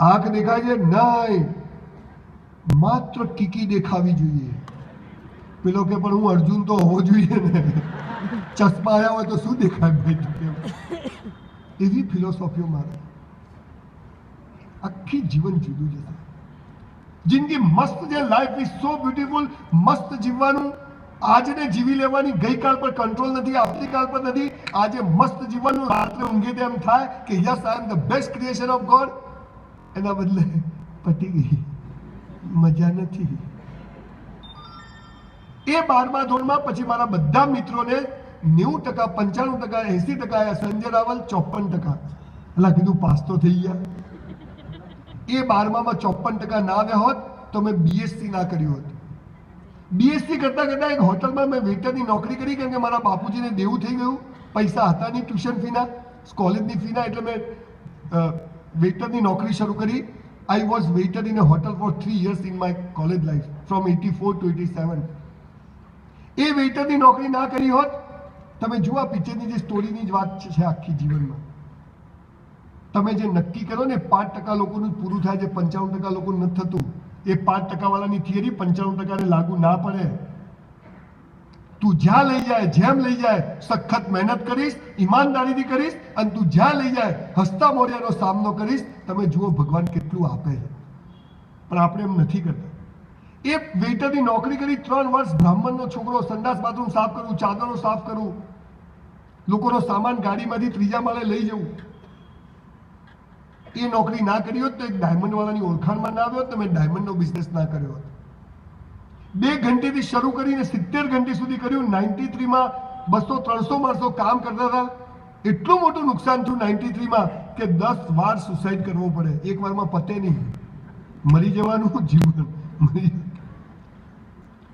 આંખ દેખાય છે નહીં, માત્ર કીકી દેખાવી જોઈએ. પેલો કે પણ હું અર્જુન તો હોવો જોઈએ ને, ચશ્મા આવ્યા હોય તો શું દેખાય ભાઈ? એવી ફિલોસોફીઓ મારે. આખી જીવન જુદું જશે. જિંદગી મસ્ત છે, લાઈફ ઇઝ સો બ્યુટીફુલ. મસ્ત જીવવાનું, આજને જીવી લેવાની. ગઈકાલ પર કંટ્રોલ નથી, આવતીકાલ પર નથી. આજે મસ્ત જીવવાનું. રાત્રે ઊંઘે તેમ થાય કે yes I am the best creation of God. એના બદલે પતી ગઈ, મજા નથી. એ 12મા ધોરણમાં પછી મારા બધા મિત્રોને 90%, 95%, 80% આવ્યા. સંજય રાવલ 54%. એટલે કીધું પાસ તો થઈ ગયા. એ 12માં 54% ના આવ્યા હોત તો મેં બીએસસી ના કર્યું હોત. બીએસસી કરતા કરતા એક હોટલમાં મેં વેઇટરની નોકરી કરી, કેમ કે મારા બાપુજીને દેવું થઈ ગયું. પૈસા હતા નહીં ટ્યુશન ફીના, કોલેજની ફીના, એટલે મેં વેઇટરની નોકરી શરૂ કરી. I was waiter in a hotel for 3 years in my college life, from 84 to 87. એ વેઇટરની નોકરી ના કરી હોત, તમે જુઓ પિક્ચરની જે સ્ટોરીની જ વાત છે આખી જીવનમાં. તમે જે નક્કી કરો ને 5% લોકોનું પૂરું થાય છે, 95% લોકોનું નથી થતું. એ 5% વાળાની થિયરી 95% ને લાગુ ના પડે. તું જ્યાં લઈ જાય, જેમ લઈ જાય, સખત મહેનત કરીશ, ઈમાનદારીથી કરીશ, અને તું જ્યાં લઈ જાય હસતા મોઢાનો સામનો કરીશ. તમે જુઓ ભગવાન કેટલું આપે છે. પણ આપણે એમ નથી કરતા. એ વેઇટરની નોકરી કરી 3 વર્ષ. બ્રાહ્મણનો છોકરો, સંડાસ બાથરૂમ સાફ કરવું, ચાદરો સાફ કરવું, લોકોનો સામાન ગાડીમાંથી 3જા માળે લઈ જવું. એ નોકરી ના કરી હોત તો એક ડાયમંડ વાળાની ઓળખાણમાં ના આવ્યો હોત, તો મેં ડાયમંડનો બિઝનેસ ના કર્યો હોત. 2 ઘંટેથી શરૂ કરીને 70 ઘંटे સુધી કર્યું. 93માં 200-300 માણસો કામ કરતા હતા. એટલું મોટું નુકસાન થયું 93માં કે 10 વાર સુસાઇડ કરવો પડે. એક વારમાં પતે નહીં, મરી જવાનું જીવન.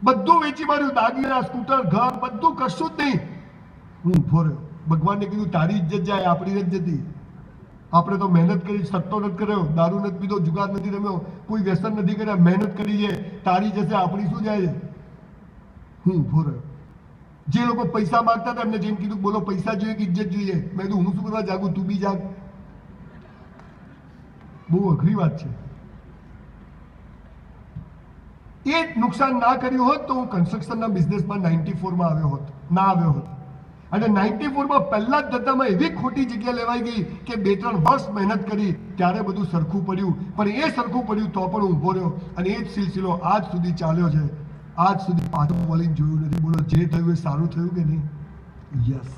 બધું વેચી માર્યું, દાગીના, સ્કૂટર, ઘર, બધું, કશું જ નહીં. હું ઊભો રહ્યો. ભગવાનને કીધું તારી ઇજ્જત જાય, આપણી નથી જતી. આપણે તો મહેનત કરી, સટ્ટો નથી કર્યો, દારૂ નથી પીધો, જુગાર નથી રમ્યો, કોઈ વ્યસન નથી કર્યા, મહેનત કરી છે. તારી જશે, આપણી શું જાય છે? હું ઊભો રહ્યો. જે લોકો પૈસા માંગતા હતા એમને જેમ કીધું બોલો પૈસા જોઈએ કે ઇજ્જત જોઈએ. મેં કીધું હું શું કરવા જાગું, તું બી જાગ. બહુ અઘરી વાત છે. એ નુકસાન ના કર્યું હોત તો હું કન્સ્ટ્રક્શનના બિઝનેસમાં 94માં આવ્યો હોત, ના આવ્યો હોત. અને 94માં પહેલા જ ધંધામાં એવી ખોટી જગ્યા લેવાઈ ગઈ કે 2-3 વર્ષ મહેનત કરી ત્યારે બધું સરખું પડ્યું. પણ એ સરખું પડ્યું તો પણ ઊભો રહ્યો. અને એ જ સિલસિલો આજ સુધી ચાલ્યો છે. આજ સુધી પાછું વળીને જોયું નથી. બોલો જે થયું એ સારું થયું કે નહીં? યસ.